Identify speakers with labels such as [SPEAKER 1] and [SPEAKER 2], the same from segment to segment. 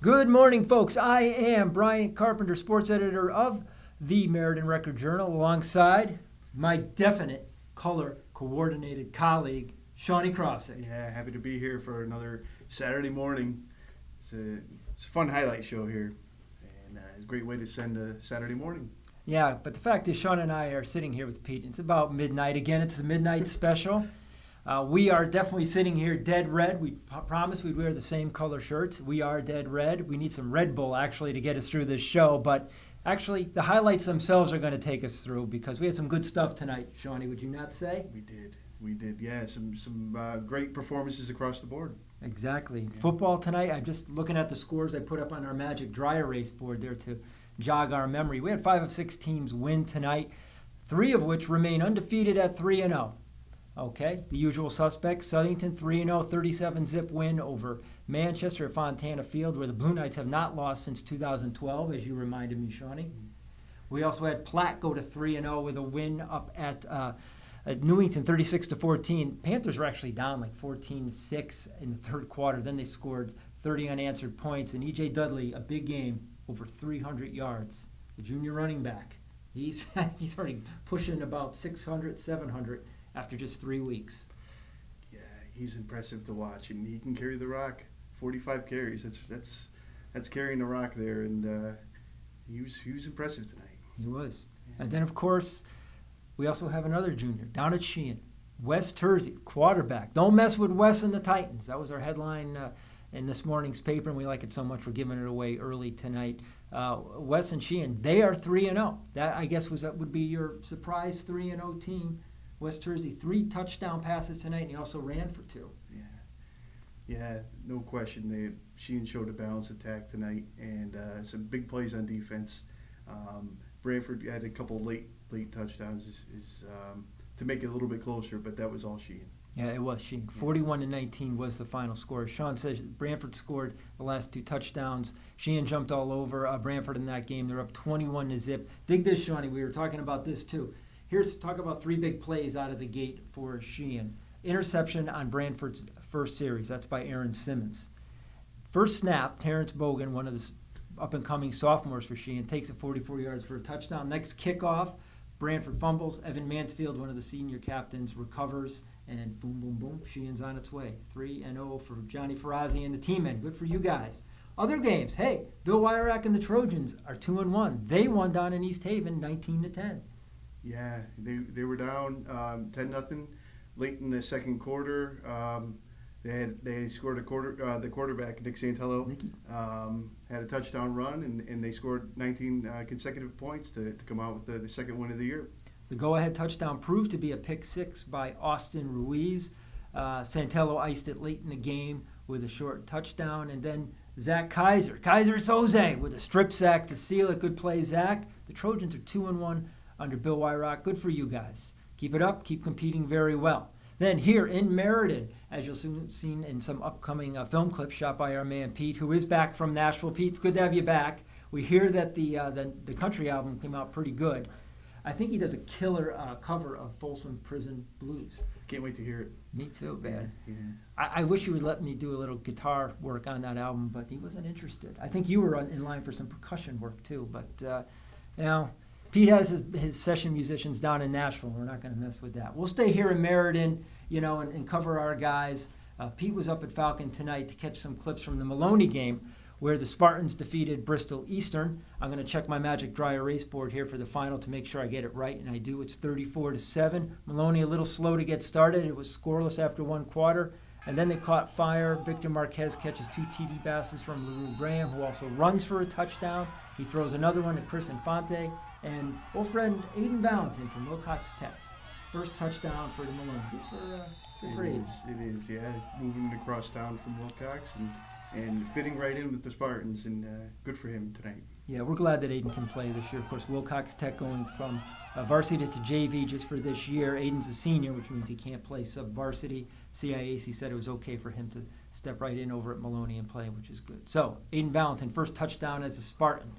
[SPEAKER 1] Good morning, folks. I am Bryant, Carpenter, sports editor of the Meriden Record Journal, alongside my definite color-coordinated colleague, Shawnee Krofssik.
[SPEAKER 2] Yeah, happy to be here for another Saturday morning. It's a fun highlight show here, and it's a great way to send a Saturday morning.
[SPEAKER 1] Yeah, but the fact is, Sean and I are sitting here with Pete. It's about midnight. Again, it's the midnight special. We are definitely sitting here dead red. We promised we'd wear the same color shirts. We are dead red. We need some Red Bull, actually, to get us through this show. But actually, the highlights themselves are going to take us through because we had some good stuff tonight, Shawnee, would you not say?
[SPEAKER 2] We did. Yeah, some great performances across the board.
[SPEAKER 1] Exactly.
[SPEAKER 2] Yeah.
[SPEAKER 1] Football tonight, I'm just looking at the scores I put up on our Magic Dry Erase board there to jog our memory. We had 5 of 6 teams win tonight, 3 of which remain undefeated at 3-0. Okay, the usual suspects, Southington 3-0, 37-zip win over Manchester at Fontana Field, where the Blue Knights have not lost since 2012, as you reminded me, Shawnee. We also had Platte go to 3-0 with a win up at Newington, 36-14. Panthers were actually down like 14-6 in the third quarter. Then they scored 30 unanswered points, and E.J. Dudley, a big game, over 300 yards. The junior running back, he's already pushing about 600, 700. After just 3 weeks.
[SPEAKER 2] Yeah, he's impressive to watch, and he can carry the rock. 45 carries. That's carrying the rock there, and he was impressive tonight.
[SPEAKER 1] He was.
[SPEAKER 2] Yeah.
[SPEAKER 1] And then, of course, we also have another junior down at Sheehan, Wes Tersey, quarterback. Don't mess with Wes and the Titans. That was our headline in this morning's paper, and we like it so much we're giving it away early tonight. Wes and Sheehan, they are 3-0. That, I guess, would be your surprise 3-0 team. Wes Tersey, 3 touchdown passes tonight, and he also ran for 2.
[SPEAKER 2] Yeah, no question. Sheehan showed a balanced attack tonight, and some big plays on defense. Brantford had a couple late touchdowns to make it a little bit closer, but that was all Sheehan.
[SPEAKER 1] Yeah, it was Sheehan. 41-19 was the final score. Sean says Brantford scored the last 2 touchdowns. Sheehan jumped all over Brantford in that game. They're up 21-0. Dig this, Shawnee. We were talking about this too. Here's talk about 3 big plays out of the gate for Sheehan. Interception on Brantford's first series. That's by Aaron Simmons. First snap, Terrence Bogan, one of the up-and-coming sophomores for Sheehan, takes it 44 yards for a touchdown. Next kickoff, Brantford fumbles. Evan Mansfield, one of the senior captains, recovers. And boom, boom, boom, Sheehan's on its way. 3-0 for Johnny Ferrazzi and the team men. Good for you guys. Other games, hey, Bill Wyrack and the Trojans are 2-1. They won down in East Haven 19-10.
[SPEAKER 2] Yeah, they were down 10-0 late in the second quarter. They scored the quarterback Nick Santello had a touchdown run, and they scored 19 consecutive points to come out with the second win of the year.
[SPEAKER 1] The go-ahead touchdown proved to be a pick 6 by Austin Ruiz. Santello iced it late in the game with a short touchdown, and then Zach Kaiser Soze with a strip sack to seal it. Good play, Zach. The Trojans are 2-1 under Bill Wyrock. Good for you guys. Keep it up. Keep competing very well. Then here in Meriden, as you'll soon see in some upcoming film clips shot by our man Pete, who is back from Nashville. Pete, it's good to have you back. We hear that the country album came out pretty good. I think he does a killer cover of Folsom Prison Blues.
[SPEAKER 2] Can't wait to hear it.
[SPEAKER 1] Me too, man.
[SPEAKER 2] Yeah.
[SPEAKER 1] I wish you would let me do a little guitar work on that album, but he wasn't interested. I think you were in line for some percussion work too, but Pete has his session musicians down in Nashville. We're not going to mess with that. We'll stay here in Meriden, and cover our guys. Pete was up at Falcon tonight to catch some clips from the Maloney game where the Spartans defeated Bristol Eastern. I'm going to check my Magic Dry Erase board here for the final to make sure I get it right, and I do. It's 34-7. Maloney a little slow to get started. It was scoreless after 1 quarter, and then they caught fire. Victor Marquez catches 2 TD passes from LaRue Graham, who also runs for a touchdown. He throws another one to Chris Infante. And old friend Aiden Valentin from Wilcox Tech. First touchdown for the Malone. Good for Aiden.
[SPEAKER 2] It is, yeah. Moving across town from Wilcox and fitting right in with the Spartans, and good for him tonight.
[SPEAKER 1] Yeah, we're glad that Aiden can play this year. Of course, Wilcox Tech going from varsity to JV just for this year. Aiden's a senior, which means he can't play sub-varsity. CIAC said it was okay for him to step right in over at Maloney and play, which is good. So, Aiden Valentin, first touchdown as a Spartan.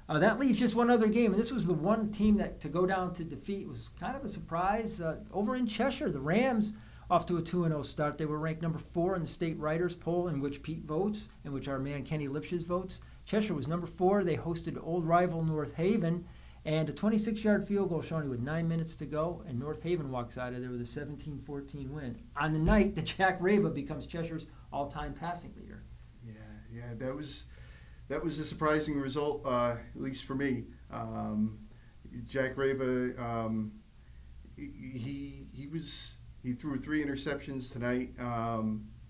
[SPEAKER 1] That leaves just one other game, and this was the one team that to go down to defeat was kind of a surprise. Over in Cheshire, the Rams off to a 2-0 start. They were ranked number 4 in the state writers poll, in which Pete votes, in which our man Kenny Lipschitz votes. Cheshire was number 4. They hosted old rival North Haven, and a 26-yard field goal, Shawnee, with 9 minutes to go, and North Haven walks out of there with a 17-14 win. On the night, the Jack Raba becomes Cheshire's all-time passing leader.
[SPEAKER 2] Yeah, that was a surprising result, at least for me. Jack Raba, he threw 3 interceptions tonight,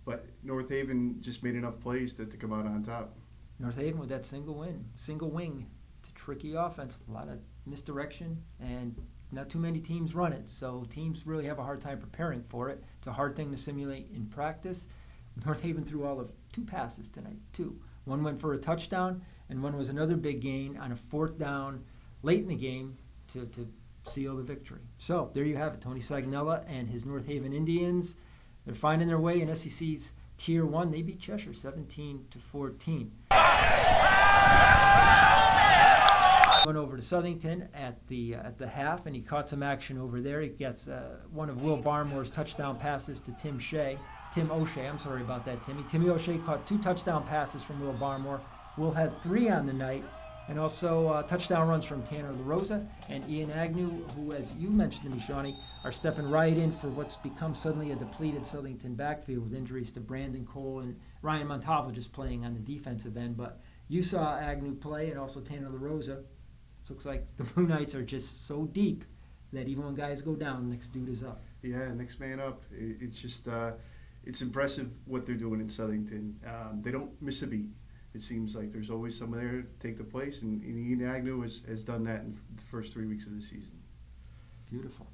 [SPEAKER 2] but North Haven just made enough plays to come out on top.
[SPEAKER 1] North Haven with that single wing. It's a tricky offense, a lot of misdirection, and not too many teams run it, so teams really have a hard time preparing for it. It's a hard thing to simulate in practice. North Haven threw all of 2 passes tonight, 2. One went for a touchdown, and one was another big gain on a 4th down late in the game to seal the victory. So there you have it, Tony Sagnella and his North Haven Indians. They're finding their way in SEC's Tier 1. They beat Cheshire 17-14. Went over to Southington at the half, and he caught some action over there. He gets one of Will Barmore's touchdown passes to Tim O'Shea. I'm sorry about that, Timmy. Timmy O'Shea caught 2 touchdown passes from Will Barmore. Will had 3 on the night, and also touchdown runs from Tanner LaRosa and Ian Agnew, who, as you mentioned to me, Shawnee, are stepping right in for what's become suddenly a depleted Southington backfield with injuries to Brandon Cole and Ryan Montalvo just playing on the defensive end. But you saw Agnew play, and also Tanner LaRosa. It looks like the Blue Knights are just so deep that even when guys go down, the next dude is up.
[SPEAKER 2] Yeah, next man up. It's just it's impressive what they're doing in Southington. They don't miss a beat. It seems like there's always someone there to take the place, and Ian Agnew has done that in the first 3 weeks of the season.
[SPEAKER 1] Beautiful.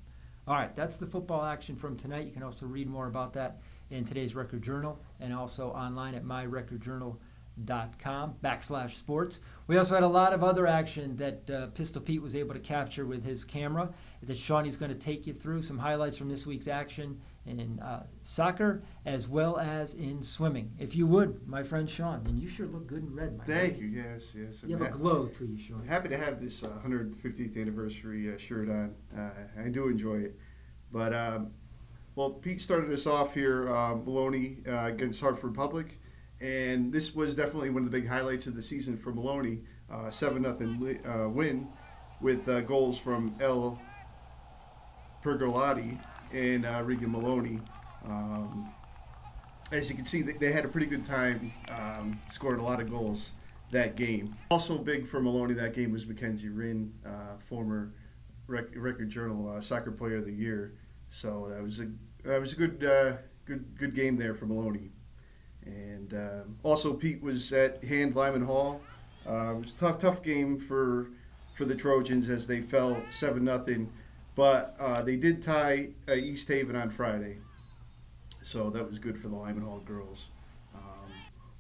[SPEAKER 1] All right, that's the football action from tonight. You can also read more about that in today's Record Journal and also online at myrecordjournal.com/sports. We also had a lot of other action that Pistol Pete was able to capture with his camera that Shawnee's going to take you through. Some highlights from this week's action in soccer as well as in swimming. If you would, my friend Sean, and you sure look good in red, my
[SPEAKER 2] Thank
[SPEAKER 1] friend.
[SPEAKER 2] you, yes.
[SPEAKER 1] You have a glow to you, Sean.
[SPEAKER 2] Happy to have this 150th anniversary shirt on. I do enjoy it. But, well, Pete started us off here, Maloney against Hartford Public. And this was definitely one of the big highlights of the season for Maloney. 7-0 win with goals from El Pergolati and Regan Maloney. As you can see, they had a pretty good time, scored a lot of goals that game. Also big for Maloney that game was Mackenzie Rinn, former Record Journal Soccer Player of the Year. So that was a good game there for Maloney. And also Pete was at Hand Lyman Hall. It was a tough game for the Trojans as they fell 7-0, but they did tie East Haven on Friday, so that was good for the Lyman Hall girls.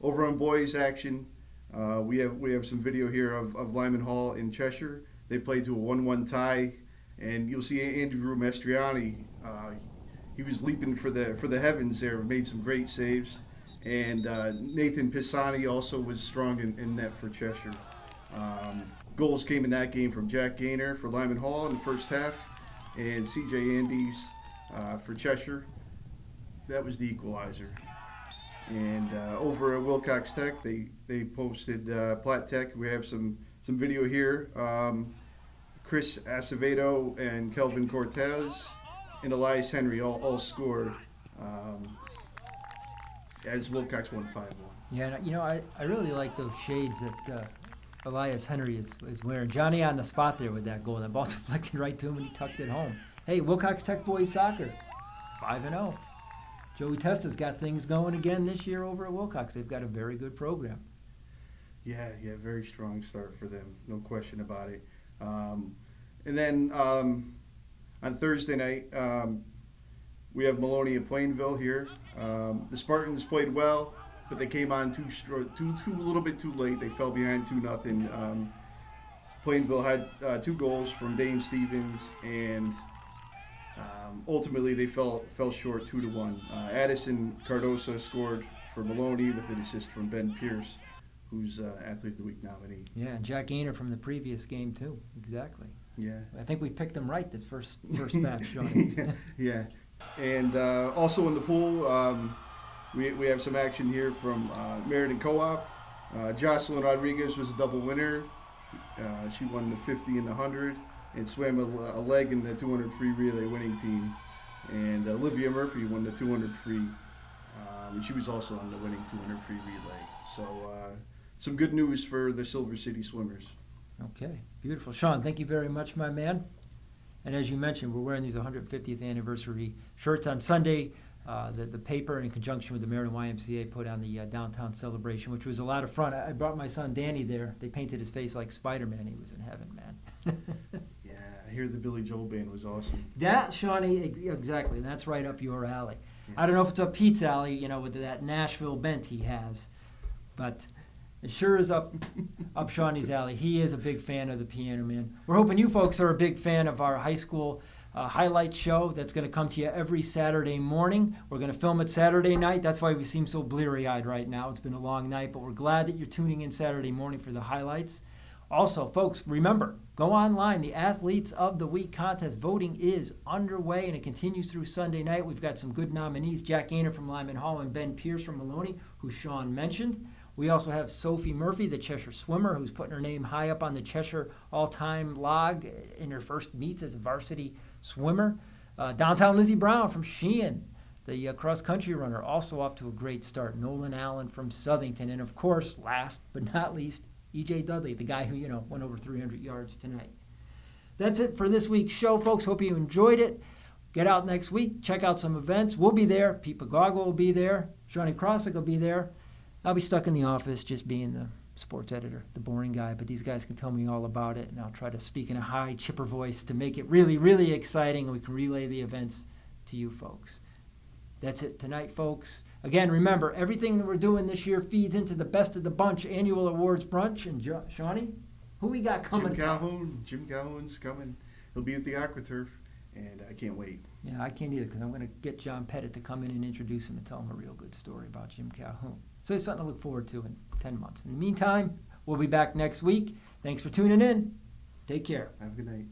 [SPEAKER 2] Over on boys action, we have some video here of Lyman Hall in Cheshire. They played to a 1-1 tie, and you'll see Andrew Mastriani. He was leaping for the heavens there, made some great saves. And Nathan Pisani also was strong in net for Cheshire. Goals came in that game from Jack Gaynor for Lyman Hall in the first half, and C.J. Andes for Cheshire. That was the equalizer. And over at Wilcox Tech, they posted Platt Tech. We have some video here. Chris Acevedo and Kelvin Cortez and Elias Henry all scored. As Wilcox won 5-1.
[SPEAKER 1] Yeah, you know, I really like those shades that Elias Henry is wearing. Johnny on the spot there with that goal. That ball deflected right to him and he tucked it home. Hey, Wilcox Tech boys soccer, 5-0. Joey Testa's got things going again this year over at Wilcox. They've got a very good program.
[SPEAKER 2] Yeah, very strong start for them, no question about it. And then on Thursday night, we have Maloney and Plainville here. The Spartans played well, but they came on a little bit too late. They fell behind 2-0. Plainville had 2 goals from Dane Stevens, and ultimately they fell short 2-1. Addison Cardosa scored for Maloney with an assist from Ben Pierce, who's Athlete of the Week nominee.
[SPEAKER 1] Yeah, and Jack Gaynor from the previous game too. Exactly.
[SPEAKER 2] Yeah.
[SPEAKER 1] I think we picked them right this first match, Johnny.
[SPEAKER 2] Yeah. And also in the pool, we have some action here from Meriden Co-op. Jocelyn Rodriguez was a double winner. She won the 50 and the 100 and swam a leg in the 200 free relay winning team. And Olivia Murphy won the 200 free. And she was also on the winning 200 free relay. So some good news for the Silver City swimmers.
[SPEAKER 1] Okay, beautiful. Sean, thank you very much, my man. And as you mentioned, we're wearing these 150th anniversary shirts on Sunday. The paper, in conjunction with the Meriden YMCA, put on the downtown celebration, which was a lot of fun. I brought my son Danny there. They painted his face like Spider-Man. He was in heaven, man.
[SPEAKER 2] Yeah, I hear the Billy Joel band was awesome.
[SPEAKER 1] That, Shawnee, exactly. And that's right up your alley.
[SPEAKER 2] Yes.
[SPEAKER 1] I don't know if it's up Pete's alley, with that Nashville bent he has, but it sure is up Shawnee's alley. He is a big fan of the Piano Man. We're hoping you folks are a big fan of our high school highlight show that's going to come to you every Saturday morning. We're going to film it Saturday night. That's why we seem so bleary-eyed right now. It's been a long night, but we're glad that you're tuning in Saturday morning for the highlights. Also, folks, remember, go online. The Athletes of the Week contest voting is underway, and it continues through Sunday night. We've got some good nominees, Jack Gaynor from Lyman Hall and Ben Pierce from Maloney, who Sean mentioned. We also have Sophie Murphy, the Cheshire swimmer, who's putting her name high up on the Cheshire all-time log in her first meets as a varsity swimmer. Downtown Lizzie Brown from Sheehan, the cross-country runner, also off to a great start. Nolan Allen from Southington. And, of course, last but not least, E.J. Dudley, the guy who, went over 300 yards tonight. That's it for this week's show, folks. Hope you enjoyed it. Get out next week. Check out some events. We'll be there. Pete Pagago will be there. Johnny Krofssik will be there. I'll be stuck in the office just being the sports editor, the boring guy, but these guys can tell me all about it, and I'll try to speak in a high, chipper voice to make it really, really exciting, and we can relay the events to you folks. That's it tonight, folks. Again, remember, everything that we're doing this year feeds into the Best of the Bunch annual awards brunch. And Shawnee, who we got coming?
[SPEAKER 2] Jim Calhoun's coming. He'll be at the AquaTurf, and I can't wait.
[SPEAKER 1] Yeah, I can't either, because I'm going to get John Pettit to come in and introduce him and tell him a real good story about Jim Calhoun. So it's something to look forward to in 10 months. In the meantime, we'll be back next week. Thanks for tuning in. Take care.
[SPEAKER 2] Have a good night.